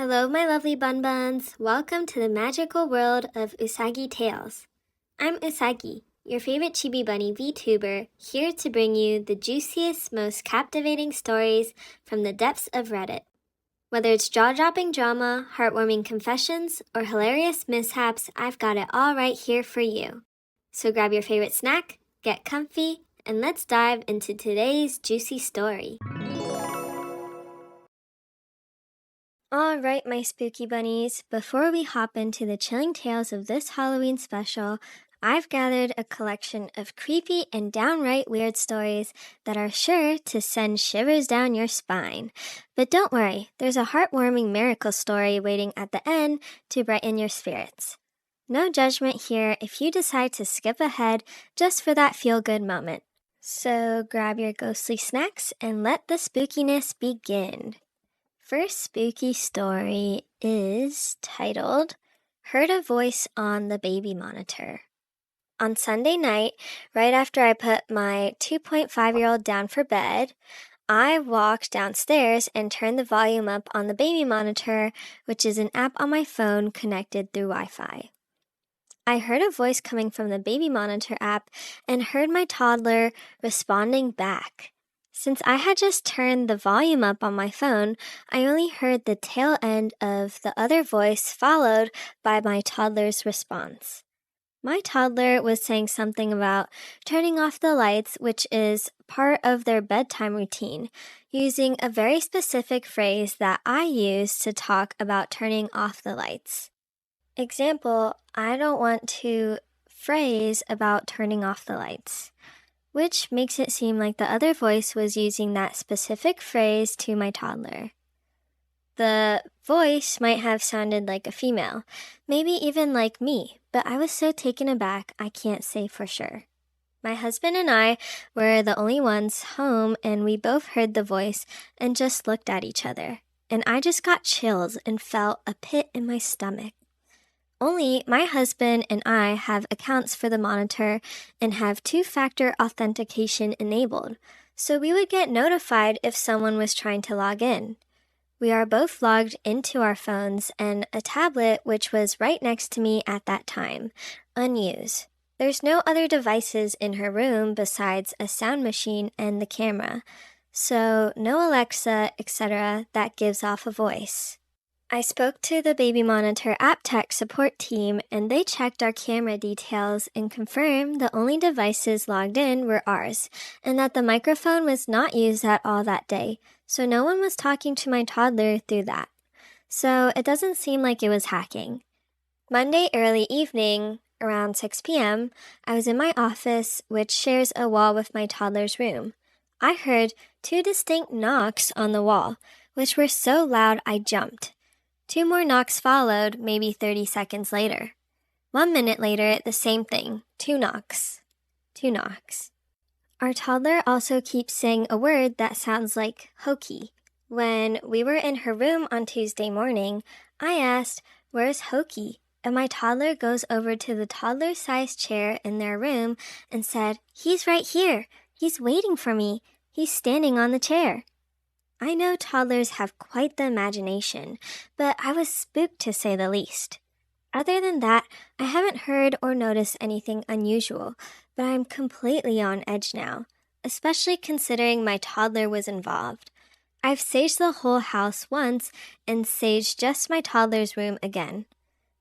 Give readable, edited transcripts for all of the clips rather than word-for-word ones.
Hello, my lovely bun-buns. Welcome to the magical world of Usagi Tales. I'm Usagi, your favorite chibi bunny VTuber, here to bring you the juiciest, most captivating stories from the depths of Reddit. Whether it's jaw-dropping drama, heartwarming confessions, or hilarious mishaps, I've got it all right here for you. So grab your favorite snack, get comfy, and let's dive into today's juicy story. Alright, my spooky bunnies, before we hop into the chilling tales of this Halloween special, I've gathered a collection of creepy and downright weird stories that are sure to send shivers down your spine. But don't worry, there's a heartwarming miracle story waiting at the end to brighten your spirits. No judgment here if you decide to skip ahead just for that feel-good moment. So grab your ghostly snacks and let the spookiness begin. First spooky story is titled, Heard a Voice on the Baby Monitor. On Sunday night, right after I put my 2.5-year-old down for bed, I walked downstairs and turned the volume up on the baby monitor, which is an app on my phone connected through Wi-Fi. I heard a voice coming from the baby monitor app and heard my toddler responding back. Since I had just turned the volume up on my phone, I only heard the tail end of the other voice followed by my toddler's response. My toddler was saying something about turning off the lights, which is part of their bedtime routine, using a very specific phrase that I use to talk about turning off the lights. Example, I don't want to phrase about turning off the lights, which makes it seem like the other voice was using that specific phrase to my toddler. The voice might have sounded like a female, maybe even like me, but I was so taken aback I can't say for sure. My husband and I were the only ones home, and we both heard the voice and just looked at each other, and I just got chills and felt a pit in my stomach. Only my husband and I have accounts for the monitor and have two-factor authentication enabled, so we would get notified if someone was trying to log in. We are both logged into our phones and a tablet which was right next to me at that time, unused. There's no other devices in her room besides a sound machine and the camera, so no Alexa, etc. that gives off a voice. I spoke to the baby monitor app tech support team and they checked our camera details and confirmed the only devices logged in were ours and that the microphone was not used at all that day, so no one was talking to my toddler through that. So it doesn't seem like it was hacking. Monday early evening, around 6 p.m., I was in my office, which shares a wall with my toddler's room. I heard 2 distinct knocks on the wall, which were so loud I jumped. 2 more knocks followed, maybe 30 seconds later. 1 minute later, the same thing. 2 knocks. 2 knocks. Our toddler also keeps saying a word that sounds like hokey. When we were in her room on Tuesday morning, I asked, "Where's Hokey?" And my toddler goes over to the toddler-sized chair in their room and said, "He's right here. He's waiting for me. He's standing on the chair." I know toddlers have quite the imagination, but I was spooked to say the least. Other than that, I haven't heard or noticed anything unusual, but I'm completely on edge now, especially considering my toddler was involved. I've saged the whole house once and saged just my toddler's room again.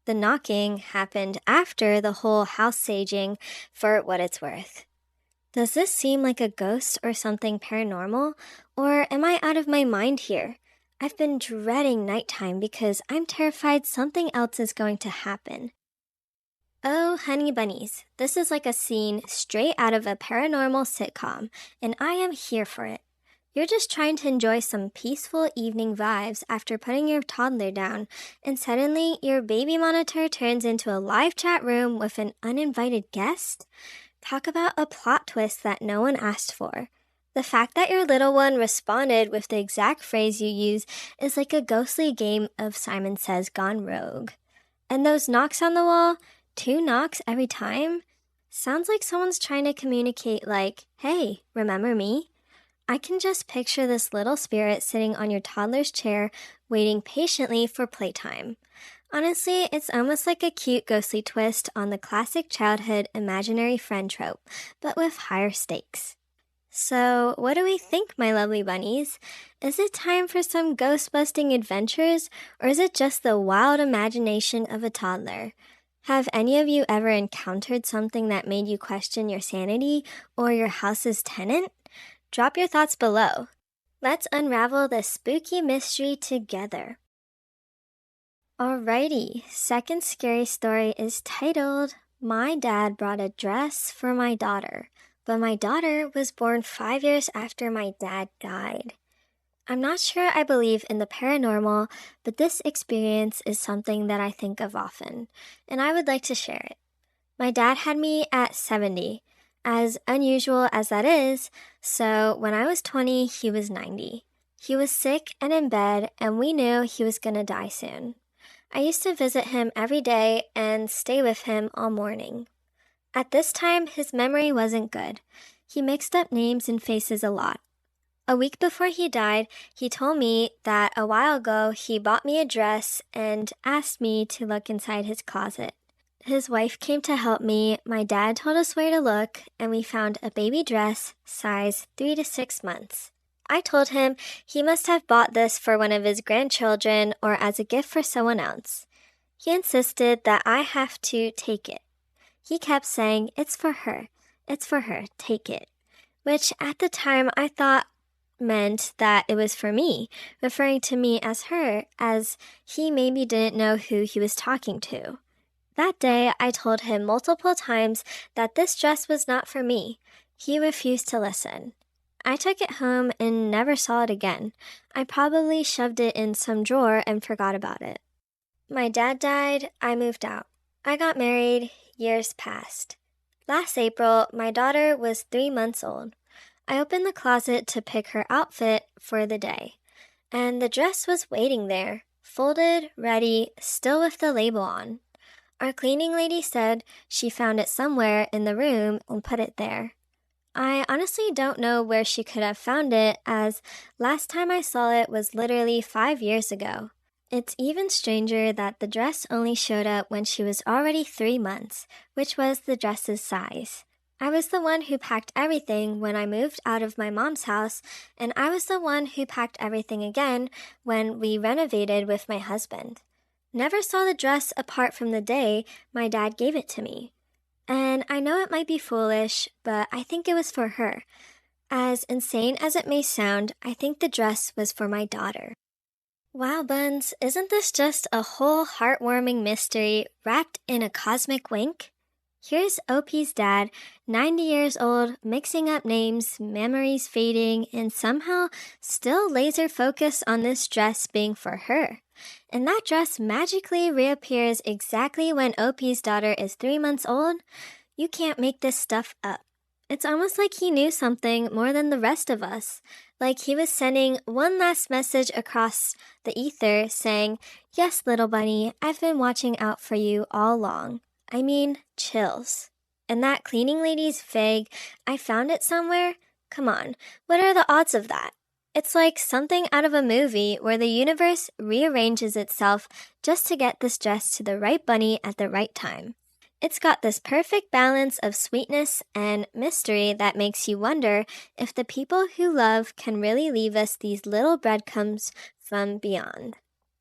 The knocking happened after the whole house saging, for what it's worth. Does this seem like a ghost or something paranormal, or am I out of my mind here? I've been dreading nighttime because I'm terrified something else is going to happen. Oh, honey bunnies, this is like a scene straight out of a paranormal sitcom, and I am here for it. You're just trying to enjoy some peaceful evening vibes after putting your toddler down, and suddenly your baby monitor turns into a live chat room with an uninvited guest? Talk about a plot twist that no one asked for. The fact that your little one responded with the exact phrase you use is like a ghostly game of Simon Says gone rogue. And those knocks on the wall, 2 knocks every time? Sounds like someone's trying to communicate like, "Hey, remember me?" I can just picture this little spirit sitting on your toddler's chair, waiting patiently for playtime. Honestly, it's almost like a cute ghostly twist on the classic childhood imaginary friend trope, but with higher stakes. So, what do we think, my lovely bunnies? Is it time for some ghost busting adventures, or is it just the wild imagination of a toddler? Have any of you ever encountered something that made you question your sanity or your house's tenant? Drop your thoughts below. Let's unravel this spooky mystery together. Alrighty, second scary story is titled, My Dad Brought a Dress for My Daughter, but my daughter was born 5 years after my dad died. I'm not sure I believe in the paranormal, but this experience is something that I think of often, and I would like to share it. My dad had me at 70, as unusual as that is, so when I was 20, he was 90. He was sick and in bed, and we knew he was gonna die soon. I used to visit him every day and stay with him all morning. At this time, his memory wasn't good. He mixed up names and faces a lot. A week before he died, he told me that a while ago he bought me a dress and asked me to look inside his closet. His wife came to help me, my dad told us where to look, and we found a baby dress, size 3 to 6 months. I told him he must have bought this for one of his grandchildren or as a gift for someone else. He insisted that I have to take it. He kept saying, it's for her, take it. Which at the time I thought meant that it was for me, referring to me as her, as he maybe didn't know who he was talking to. That day, I told him multiple times that this dress was not for me. He refused to listen. I took it home and never saw it again. I probably shoved it in some drawer and forgot about it. My dad died, I moved out. I got married, years passed. Last April, my daughter was 3 months old. I opened the closet to pick her outfit for the day, and the dress was waiting there, folded, ready, still with the label on. Our cleaning lady said she found it somewhere in the room and put it there. I honestly don't know where she could have found it, as last time I saw it was literally 5 years ago. It's even stranger that the dress only showed up when she was already 3 months, which was the dress's size. I was the one who packed everything when I moved out of my mom's house, and I was the one who packed everything again when we renovated with my husband. Never saw the dress apart from the day my dad gave it to me. And I know it might be foolish, but I think it was for her. As insane as it may sound, I think the dress was for my daughter. Wow, Buns, isn't this just a whole heartwarming mystery wrapped in a cosmic wink? Here's OP's dad, 90 years old, mixing up names, memories fading, and somehow still laser focused on this dress being for her. And that dress magically reappears exactly when OP's daughter is 3 months old? You can't make this stuff up. It's almost like he knew something more than the rest of us. Like he was sending one last message across the ether saying, yes, little bunny, I've been watching out for you all along. I mean, chills. And that cleaning lady's vague, I found it somewhere? Come on, what are the odds of that? It's like something out of a movie where the universe rearranges itself just to get this dress to the right bunny at the right time. It's got this perfect balance of sweetness and mystery that makes you wonder if the people who love can really leave us these little breadcrumbs from beyond.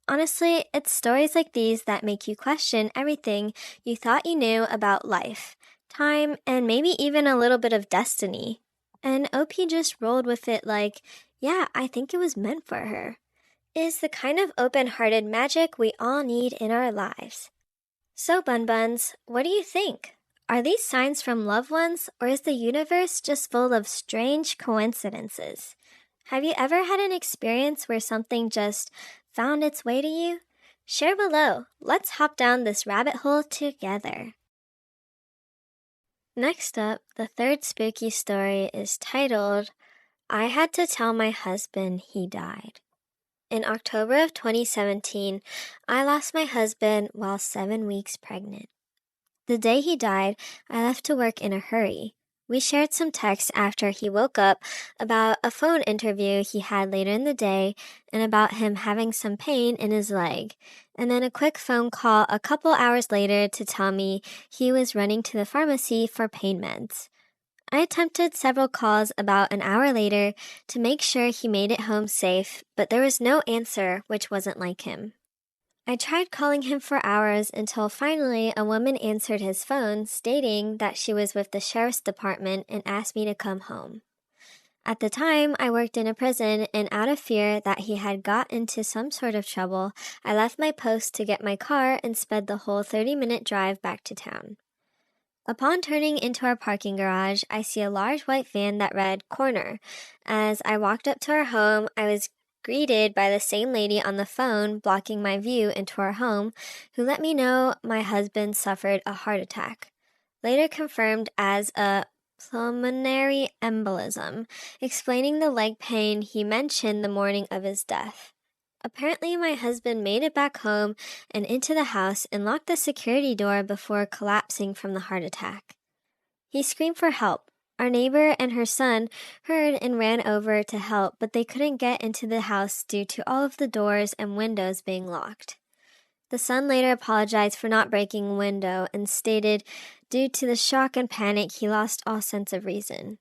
Honestly, it's stories like these that make you question everything you thought you knew about life, time, and maybe even a little bit of destiny. And OP just rolled with it like, yeah, I think it was meant for her. It is the kind of open-hearted magic we all need in our lives. So, Bun-Buns, what do you think? Are these signs from loved ones, or is the universe just full of strange coincidences? Have you ever had an experience where something just found its way to you? Share below. Let's hop down this rabbit hole together. Next up, the third spooky story is titled, I Had to Tell My Husband He Died. In October of 2017, I lost my husband while 7 weeks pregnant. The day he died, I left to work in a hurry. We shared some texts after he woke up about a phone interview he had later in the day and about him having some pain in his leg, and then a quick phone call a couple hours later to tell me he was running to the pharmacy for pain meds. I attempted several calls about an hour later to make sure he made it home safe, but there was no answer, which wasn't like him. I tried calling him for hours until finally a woman answered his phone stating that she was with the sheriff's department and asked me to come home. At the time, I worked in a prison, and out of fear that he had got into some sort of trouble, I left my post to get my car and sped the whole 30-minute drive back to town. Upon turning into our parking garage, I see a large white van that read "Corner." As I walked up to our home, I was greeted by the same lady on the phone blocking my view into our home, who let me know my husband suffered a heart attack, later confirmed as a pulmonary embolism, explaining the leg pain he mentioned the morning of his death. Apparently, my husband made it back home and into the house and locked the security door before collapsing from the heart attack. He screamed for help. Our neighbor and her son heard and ran over to help, but they couldn't get into the house due to all of the doors and windows being locked. The son later apologized for not breaking a window and stated due to the shock and panic he lost all sense of reason.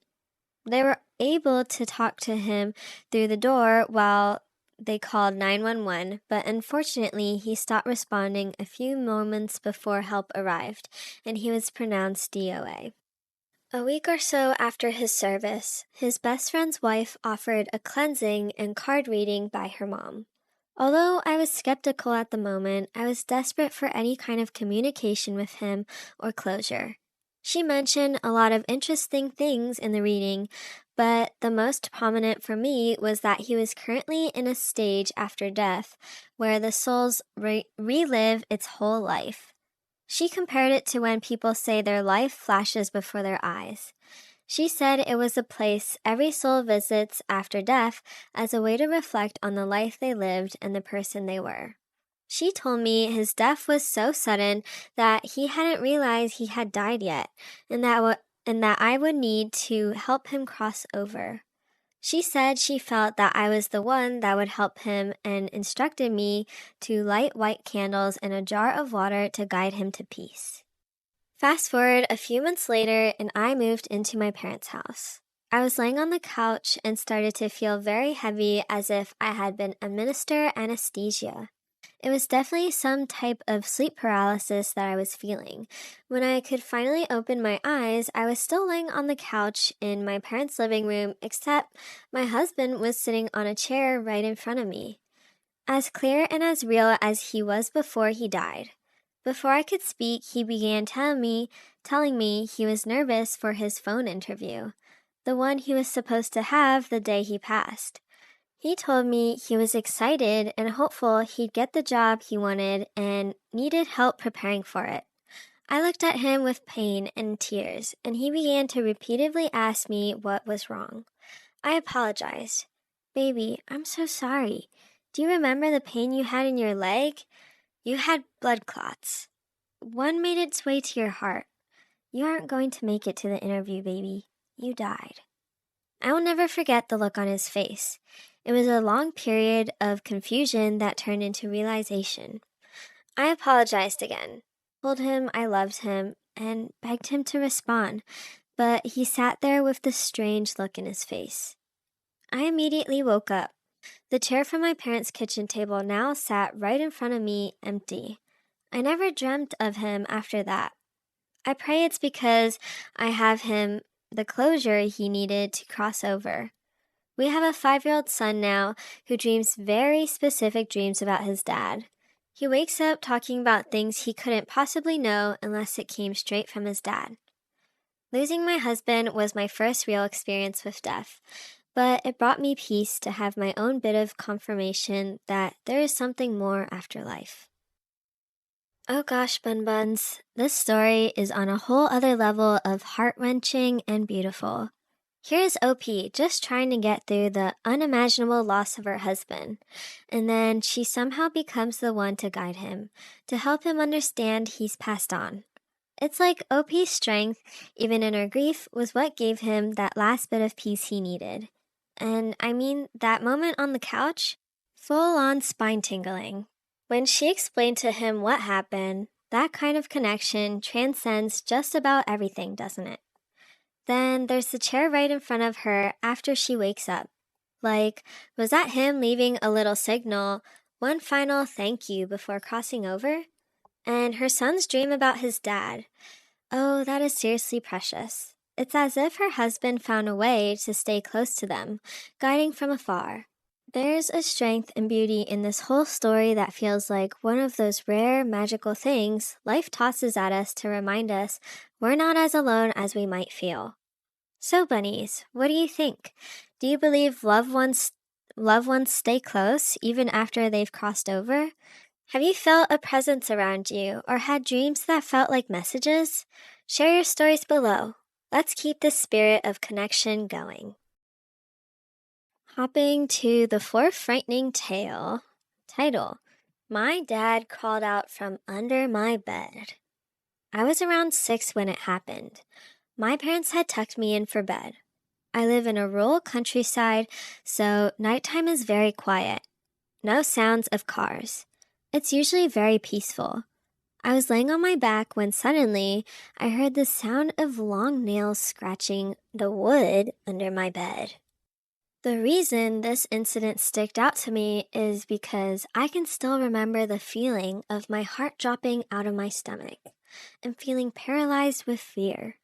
They were able to talk to him through the door while they called 911, but unfortunately he stopped responding a few moments before help arrived, and he was pronounced DOA. A week or so after his service, his best friend's wife offered a cleansing and card reading by her mom. Although I was skeptical at the moment, I was desperate for any kind of communication with him or closure. She mentioned a lot of interesting things in the reading, but the most prominent for me was that he was currently in a stage after death where the souls relive its whole life. She compared it to when people say their life flashes before their eyes. She said it was a place every soul visits after death as a way to reflect on the life they lived and the person they were. She told me his death was so sudden that he hadn't realized he had died yet, and that I would need to help him cross over. She said she felt that I was the one that would help him and instructed me to light white candles and a jar of water to guide him to peace. Fast forward a few months later, and I moved into my parents' house. I was laying on the couch and started to feel very heavy as if I had been administered anesthesia. It was definitely some type of sleep paralysis that I was feeling. When I could finally open my eyes, I was still laying on the couch in my parents' living room, except my husband was sitting on a chair right in front of me. As clear and as real as he was before he died. Before I could speak, he began telling me he was nervous for his phone interview, the one he was supposed to have the day he passed. He told me he was excited and hopeful he'd get the job he wanted and needed help preparing for it. I looked at him with pain and tears, and he began to repeatedly ask me what was wrong. I apologized. "Baby, I'm so sorry. Do you remember the pain you had in your leg? You had blood clots. One made its way to your heart. You aren't going to make it to the interview, baby. You died." I will never forget the look on his face. It was a long period of confusion that turned into realization. I apologized again, told him I loved him, and begged him to respond, but he sat there with this strange look in his face. I immediately woke up. The chair from my parents' kitchen table now sat right in front of me, empty. I never dreamt of him after that. I pray it's because I have him the closure he needed to cross over. We have a 5-year-old son now who dreams very specific dreams about his dad. He wakes up talking about things he couldn't possibly know unless it came straight from his dad. Losing my husband was my first real experience with death, but it brought me peace to have my own bit of confirmation that there is something more after life. Oh gosh, bun-buns, this story is on a whole other level of heart-wrenching and beautiful. Here's OP just trying to get through the unimaginable loss of her husband, and then she somehow becomes the one to guide him, to help him understand he's passed on. It's like OP's strength, even in her grief, was what gave him that last bit of peace he needed. And I mean, that moment on the couch, full on spine tingling. When she explained to him what happened, that kind of connection transcends just about everything, doesn't it? Then there's the chair right in front of her after she wakes up. Like, was that him leaving a little signal, one final thank you before crossing over? And her son's dream about his dad. Oh, that is seriously precious. It's as if her husband found a way to stay close to them, guiding from afar. There's a strength and beauty in this whole story that feels like one of those rare, magical things life tosses at us to remind us we're not as alone as we might feel. So, bunnies, what do you think? Do you believe loved ones stay close even after they've crossed over? Have you felt a presence around you or had dreams that felt like messages? Share your stories below. Let's keep this spirit of connection going. Hopping to the fourth frightening tale. Title: My Dad Crawled Out from Under My Bed. I was around 6 when it happened. My parents had tucked me in for bed. I live in a rural countryside, so nighttime is very quiet. No sounds of cars. It's usually very peaceful. I was laying on my back when suddenly I heard the sound of long nails scratching the wood under my bed. The reason this incident sticked out to me is because I can still remember the feeling of my heart dropping out of my stomach and feeling paralyzed with fear.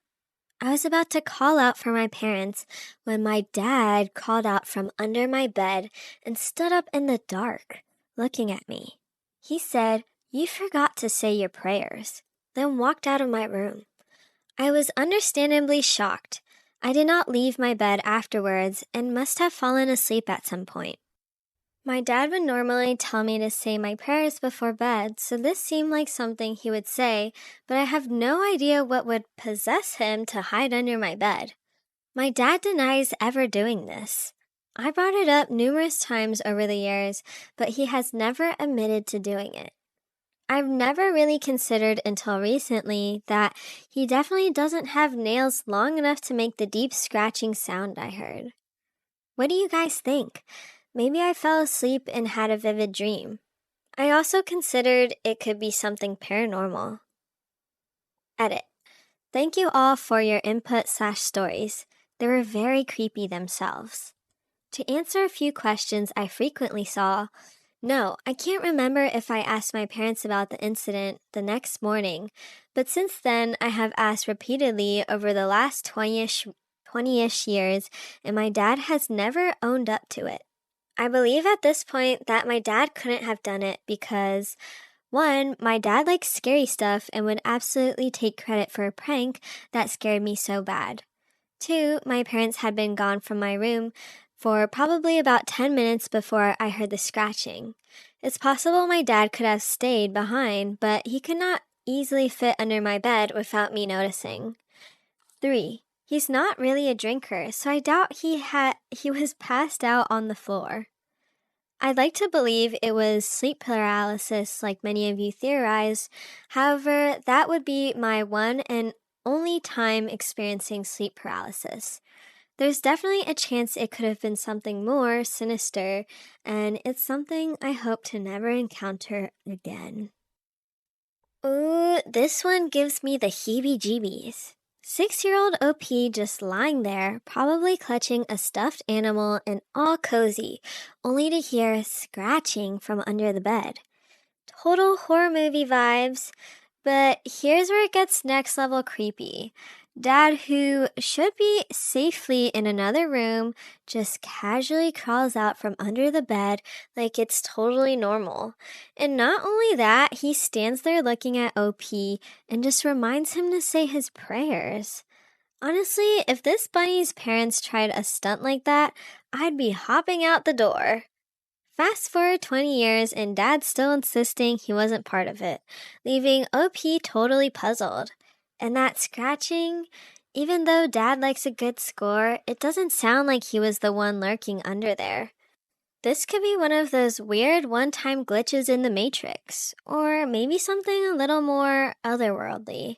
I was about to call out for my parents when my dad crawled out from under my bed and stood up in the dark, looking at me. He said, "You forgot to say your prayers," then walked out of my room. I was understandably shocked. I did not leave my bed afterwards and must have fallen asleep at some point. My dad would normally tell me to say my prayers before bed, so this seemed like something he would say, but I have no idea what would possess him to hide under my bed. My dad denies ever doing this. I brought it up numerous times over the years, but he has never admitted to doing it. I've never really considered until recently that he definitely doesn't have nails long enough to make the deep scratching sound I heard. What do you guys think? Maybe I fell asleep and had a vivid dream. I also considered it could be something paranormal. Edit. Thank you all for your input/stories. They were very creepy themselves. To answer a few questions I frequently saw, no, I can't remember if I asked my parents about the incident the next morning, but since then I have asked repeatedly over the last 20-ish years, and my dad has never owned up to it. I believe at this point that my dad couldn't have done it because, 1, my dad likes scary stuff and would absolutely take credit for a prank that scared me so bad. 2, my parents had been gone from my room for probably about 10 minutes before I heard the scratching. It's possible my dad could have stayed behind, but he could not easily fit under my bed without me noticing. 3, he's not really a drinker, so I doubt he was passed out on the floor. I'd like to believe it was sleep paralysis like many of you theorize. However, that would be my one and only time experiencing sleep paralysis. There's definitely a chance it could have been something more sinister, and it's something I hope to never encounter again. Ooh, this one gives me the heebie-jeebies. 6-year-old OP just lying there, probably clutching a stuffed animal and all cozy, only to hear scratching from under the bed. Total horror movie vibes, but here's where it gets next level creepy. Dad, who should be safely in another room, just casually crawls out from under the bed like it's totally normal. And not only that, he stands there looking at OP and just reminds him to say his prayers. Honestly, if this bunny's parents tried a stunt like that, I'd be hopping out the door. Fast forward 20 years and Dad's still insisting he wasn't part of it, leaving OP totally puzzled. And that scratching, even though Dad likes a good score, it doesn't sound like he was the one lurking under there. This could be one of those weird one-time glitches in the Matrix, or maybe something a little more otherworldly.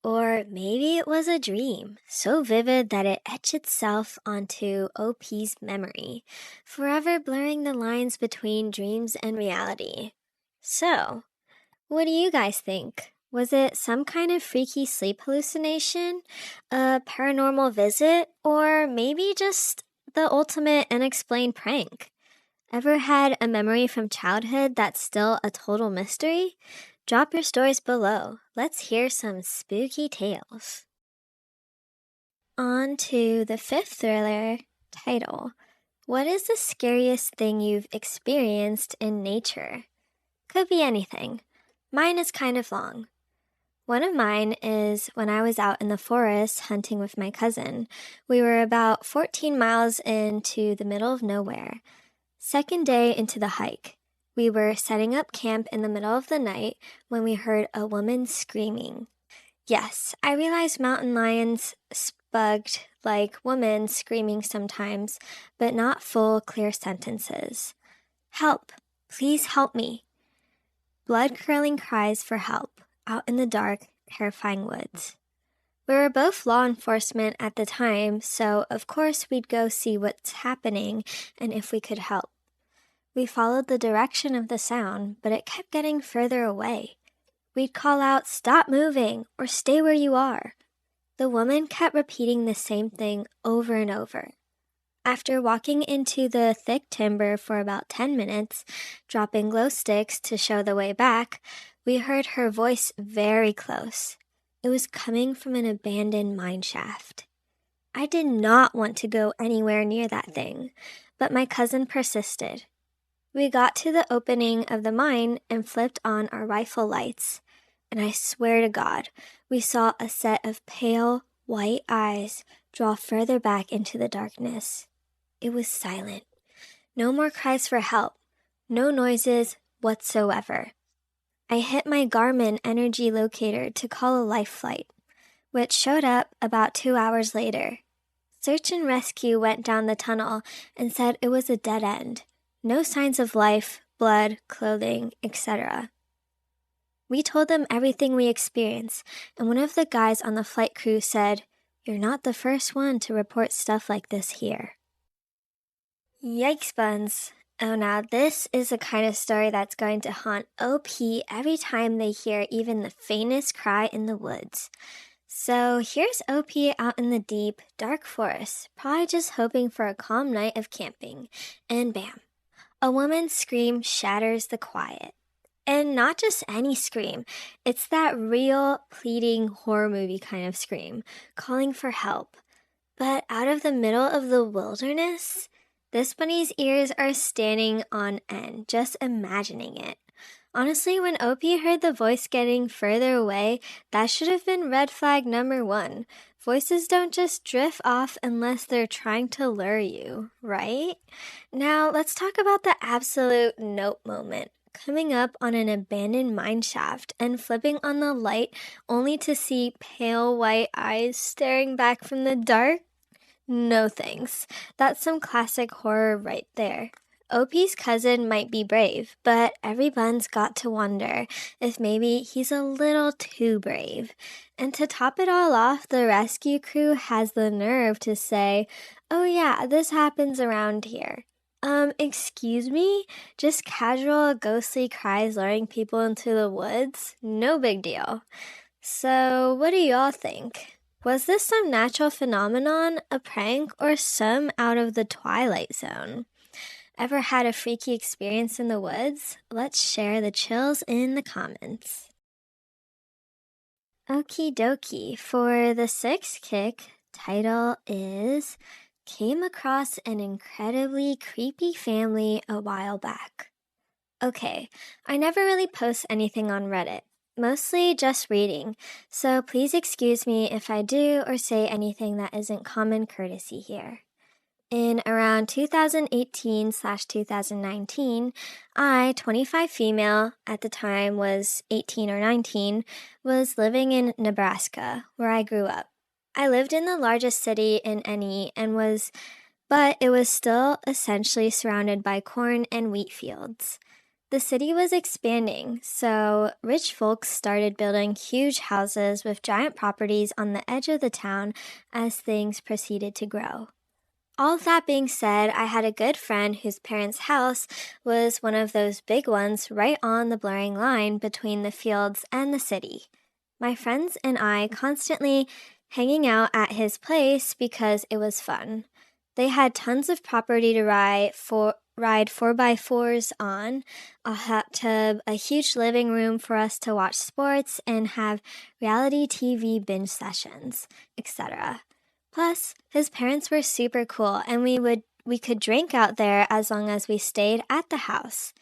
Or maybe it was a dream, so vivid that it etched itself onto OP's memory, forever blurring the lines between dreams and reality. So, what do you guys think? Was it some kind of freaky sleep hallucination, a paranormal visit, or maybe just the ultimate unexplained prank? Ever had a memory from childhood that's still a total mystery? Drop your stories below. Let's hear some spooky tales. On to the fifth thriller title. What is the scariest thing you've experienced in nature? Could be anything. Mine is kind of long. One of mine is when I was out in the forest hunting with my cousin. We were about 14 miles into the middle of nowhere. Second day into the hike. We were setting up camp in the middle of the night when we heard a woman screaming. Yes, I realize mountain lions spugged like women screaming sometimes, but not full, clear sentences. Help! Please help me! Blood-curdling cries for help out in the dark, terrifying woods. We were both law enforcement at the time, so of course we'd go see what's happening and if we could help. We followed the direction of the sound, but it kept getting further away. We'd call out, "Stop moving," or "Stay where you are." The woman kept repeating the same thing over and over. After walking into the thick timber for about 10 minutes, dropping glow sticks to show the way back, we heard her voice very close. It was coming from an abandoned mine shaft. I did not want to go anywhere near that thing, but my cousin persisted. We got to the opening of the mine and flipped on our rifle lights, and I swear to God, we saw a set of pale, white eyes draw further back into the darkness. It was silent. No more cries for help. No noises whatsoever. I hit my Garmin energy locator to call a life flight, which showed up about 2 hours later. Search and rescue went down the tunnel and said it was a dead end. No signs of life, blood, clothing, etc. We told them everything we experienced, and one of the guys on the flight crew said, "You're not the first one to report stuff like this here." Yikes buns. Oh, now this is the kind of story that's going to haunt OP every time they hear even the faintest cry in the woods. So here's OP out in the deep, dark forest, probably just hoping for a calm night of camping. And bam. A woman's scream shatters the quiet. And not just any scream, it's that real, pleading horror movie kind of scream, calling for help. But out of the middle of the wilderness, this bunny's ears are standing on end, just imagining it. Honestly, when OP heard the voice getting further away, that should have been red flag number 1. Voices don't just drift off unless they're trying to lure you, right? Now, let's talk about the absolute nope moment. Coming up on an abandoned mine shaft and flipping on the light only to see pale white eyes staring back from the dark? No thanks. That's some classic horror right there. OP's cousin might be brave, but every bun's got to wonder if maybe he's a little too brave. And to top it all off, the rescue crew has the nerve to say, "Oh yeah, this happens around here." Excuse me? Just casual ghostly cries luring people into the woods? No big deal. So, what do y'all think? Was this some natural phenomenon, a prank, or some out of the Twilight Zone? Ever had a freaky experience in the woods? Let's share the chills in the comments. Okie dokie, for the sixth kick, title is Came Across an Incredibly Creepy Family a While Back. Okay, I never really post anything on Reddit, mostly just reading, so please excuse me if I do or say anything that isn't common courtesy here. In around 2018/2019, I, 25 female, at the time was 18 or 19, was living in Nebraska, where I grew up. I lived in the largest city in NE but it was still essentially surrounded by corn and wheat fields. The city was expanding, so rich folks started building huge houses with giant properties on the edge of the town as things proceeded to grow. All of that being said, I had a good friend whose parents' house was one of those big ones right on the blurring line between the fields and the city. My friends and I constantly hanging out at his place because it was fun. They had tons of property to ride 4x4s on, a hot tub, a huge living room for us to watch sports and have reality TV binge sessions, etc. Plus, his parents were super cool and we could drink out there as long as we stayed at the house.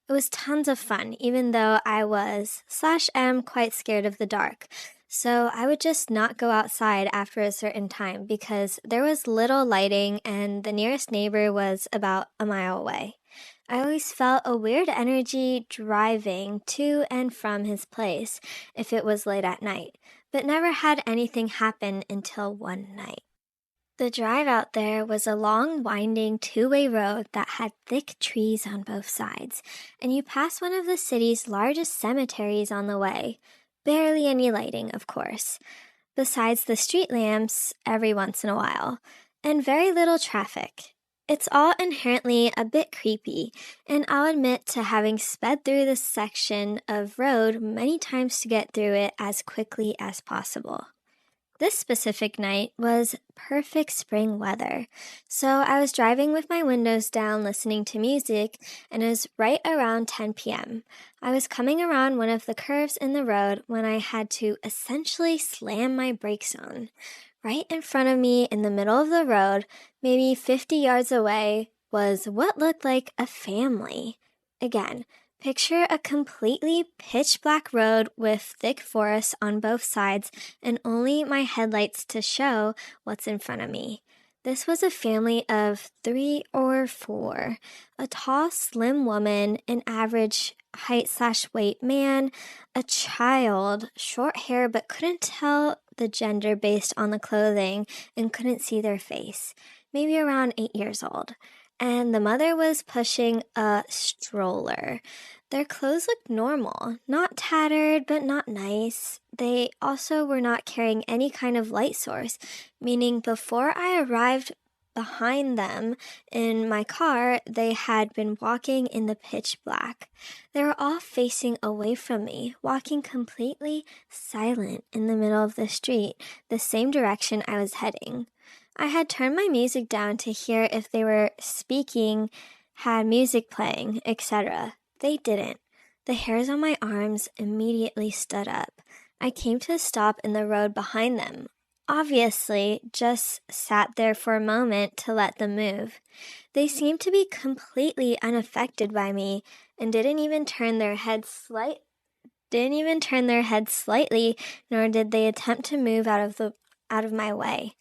It was tons of fun, even though I was/am quite scared of the dark. So I would just not go outside after a certain time because there was little lighting and the nearest neighbor was about a mile away. I always felt a weird energy driving to and from his place if it was late at night, but never had anything happen until one night. The drive out there was a long, winding two-way road that had thick trees on both sides, and you passed one of the city's largest cemeteries on the way. Barely any lighting, of course, besides the street lamps every once in a while, and very little traffic. It's all inherently a bit creepy, and I'll admit to having sped through this section of road many times to get through it as quickly as possible. This specific night was perfect spring weather, so I was driving with my windows down listening to music, and it was right around 10 p.m. I was coming around one of the curves in the road when I had to essentially slam my brakes on. Right in front of me in the middle of the road, maybe 50 yards away, was what looked like a family. Again, picture a completely pitch black road with thick forests on both sides and only my headlights to show what's in front of me. This was a family of 3 or 4, a tall, slim woman, an average height/weight man, a child, short hair but couldn't tell the gender based on the clothing and couldn't see their face, maybe around 8 years old. And the mother was pushing a stroller. Their clothes looked normal, not tattered, but not nice. They also were not carrying any kind of light source, meaning before I arrived behind them in my car, they had been walking in the pitch black. They were all facing away from me, walking completely silent in the middle of the street, the same direction I was heading. I had turned my music down to hear if they were speaking, had music playing, etc. They didn't. The hairs on my arms immediately stood up. I came to a stop in the road behind them. Obviously, just sat there for a moment to let them move. They seemed to be completely unaffected by me and didn't even turn their heads slightly, nor did they attempt to move out of my way.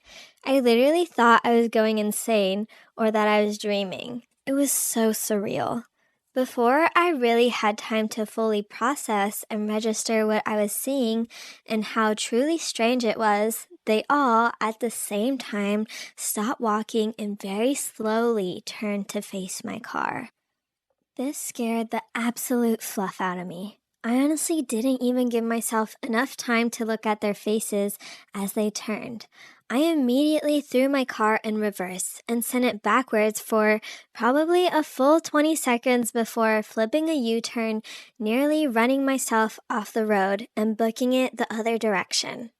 I literally thought I was going insane or that I was dreaming. It was so surreal. Before I really had time to fully process and register what I was seeing and how truly strange it was, they all, at the same time, stopped walking and very slowly turned to face my car. This scared the absolute fluff out of me. I honestly didn't even give myself enough time to look at their faces as they turned. I immediately threw my car in reverse and sent it backwards for probably a full 20 seconds before flipping a U-turn, nearly running myself off the road and booking it the other direction.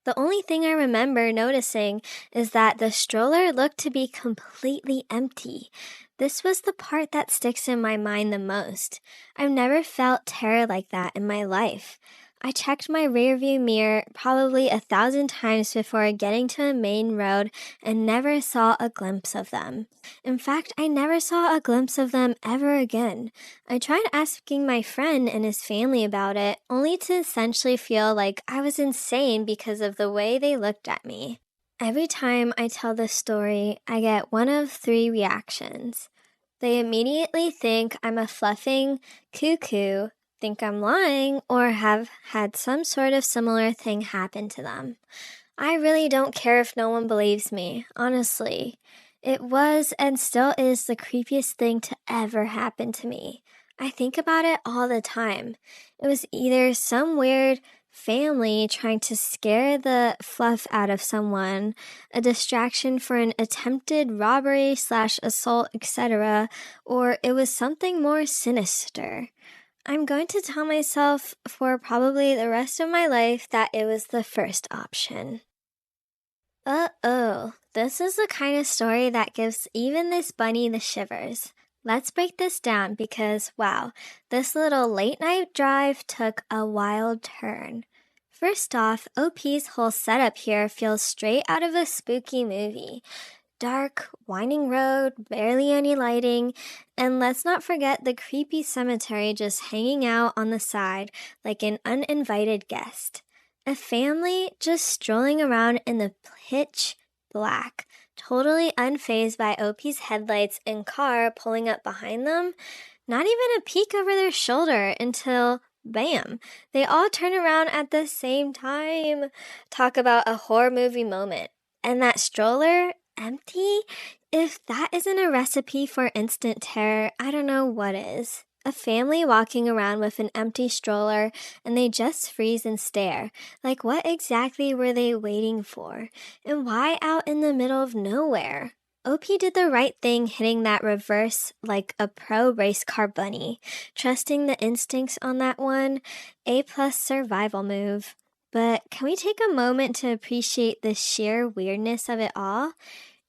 The only thing I remember noticing is that the stroller looked to be completely empty. This was the part that sticks in my mind the most. I've never felt terror like that in my life. I checked my rearview mirror probably 1,000 times before getting to a main road and never saw a glimpse of them. In fact, I never saw a glimpse of them ever again. I tried asking my friend and his family about it, only to essentially feel like I was insane because of the way they looked at me. Every time I tell this story, I get one of 3 reactions. They immediately think I'm a fluffing cuckoo, think I'm lying, or have had some sort of similar thing happen to them. I really don't care if no one believes me, honestly. It was and still is the creepiest thing to ever happen to me. I think about it all the time. It was either some weird family trying to scare the fluff out of someone, a distraction for an attempted robbery slash assault, etc., or it was something more sinister. I'm going to tell myself for probably the rest of my life that it was the first option. Uh-oh, this is the kind of story that gives even this bunny the shivers. Let's break this down because, wow, this little late night drive took a wild turn. First off, OP's whole setup here feels straight out of a spooky movie. Dark, winding road, barely any lighting, and let's not forget the creepy cemetery just hanging out on the side like an uninvited guest. A family just strolling around in the pitch black, totally unfazed by OP's headlights and car pulling up behind them. Not even a peek over their shoulder until, bam, they all turn around at the same time. Talk about a horror movie moment. And that stroller, empty? If that isn't a recipe for instant terror, I don't know what is. A family walking around with an empty stroller and they just freeze and stare. Like, what exactly were they waiting for? And why out in the middle of nowhere? OP did the right thing hitting that reverse like a pro race car bunny. Trusting the instincts on that one, A+ survival move. But can we take a moment to appreciate the sheer weirdness of it all?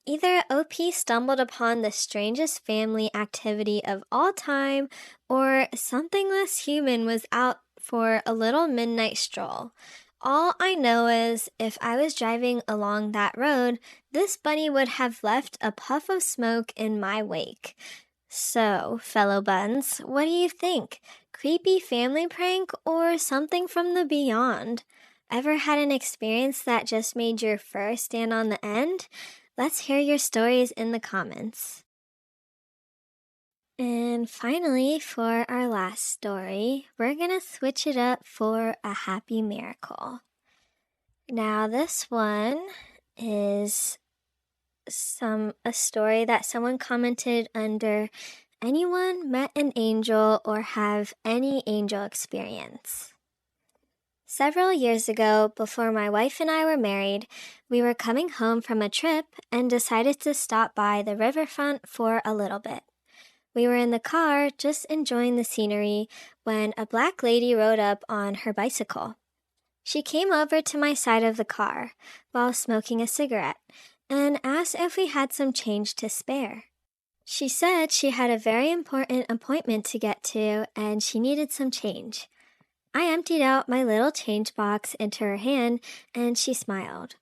Either OP stumbled upon the strangest family activity of all time, or something less human was out for a little midnight stroll. All I know is, if I was driving along that road, this bunny would have left a puff of smoke in my wake. So, fellow buns, what do you think? Creepy family prank or something from the beyond? Ever had an experience that just made your fur stand on the end? Let's hear your stories in the comments. And finally, for our last story, we're going to switch it up for a happy miracle. Now, this one is a story that someone commented under anyone met an angel or have any angel experience. Several years ago, before my wife and I were married, we were coming home from a trip and decided to stop by the riverfront for a little bit. We were in the car just enjoying the scenery when a black lady rode up on her bicycle. She came over to my side of the car while smoking a cigarette and asked if we had some change to spare. She said she had a very important appointment to get to and she needed some change. I emptied out my little change box into her hand and she smiled.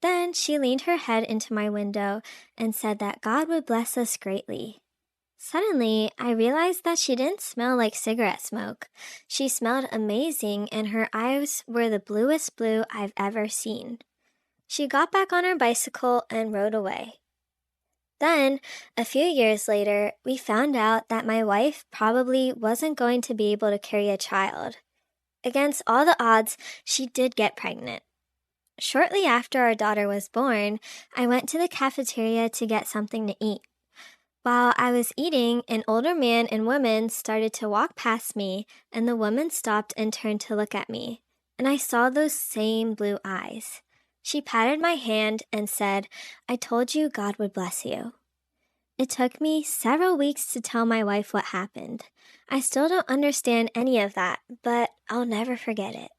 Then she leaned her head into my window and said that God would bless us greatly. Suddenly, I realized that she didn't smell like cigarette smoke. She smelled amazing and her eyes were the bluest blue I've ever seen. She got back on her bicycle and rode away. Then, a few years later, we found out that my wife probably wasn't going to be able to carry a child. Against all the odds, she did get pregnant. Shortly after our daughter was born, I went to the cafeteria to get something to eat. While I was eating, an older man and woman started to walk past me, and the woman stopped and turned to look at me, and I saw those same blue eyes. She patted my hand and said, "I told you God would bless you." It took me several weeks to tell my wife what happened. I still don't understand any of that, but I'll never forget it.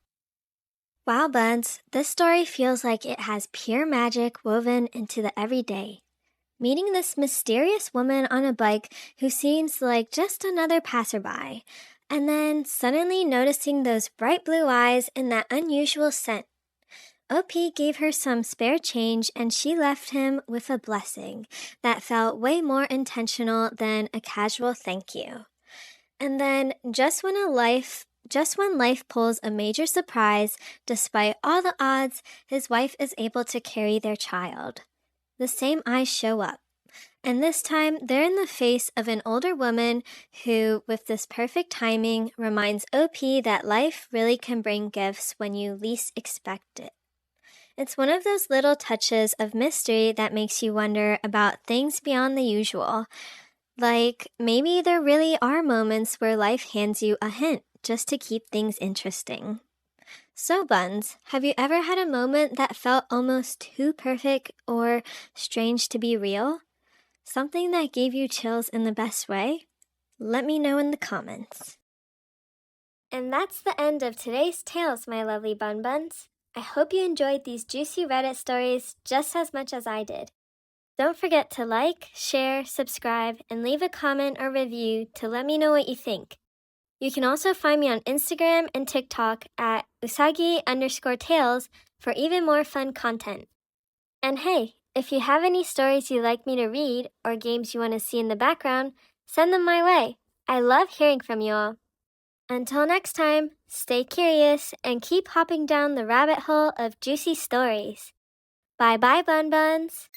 Wow, buds, this story feels like it has pure magic woven into the everyday. Meeting this mysterious woman on a bike who seems like just another passerby, and then suddenly noticing those bright blue eyes and that unusual scent. OP gave her some spare change and she left him with a blessing that felt way more intentional than a casual thank you. And then just when life pulls a major surprise, despite all the odds, his wife is able to carry their child. The same eyes show up. And this time, they're in the face of an older woman who, with this perfect timing, reminds OP that life really can bring gifts when you least expect it. It's one of those little touches of mystery that makes you wonder about things beyond the usual. Like, maybe there really are moments where life hands you a hint just to keep things interesting. So, Buns, have you ever had a moment that felt almost too perfect or strange to be real? Something that gave you chills in the best way? Let me know in the comments. And that's the end of today's tales, my lovely bun-buns. I hope you enjoyed these juicy Reddit stories just as much as I did. Don't forget to like, share, subscribe, and leave a comment or review to let me know what you think. You can also find me on Instagram and TikTok at Usagi_Tales for even more fun content. And hey, if you have any stories you'd like me to read or games you want to see in the background, send them my way. I love hearing from you all. Until next time, stay curious and keep hopping down the rabbit hole of juicy stories. Bye bye, Bun Buns!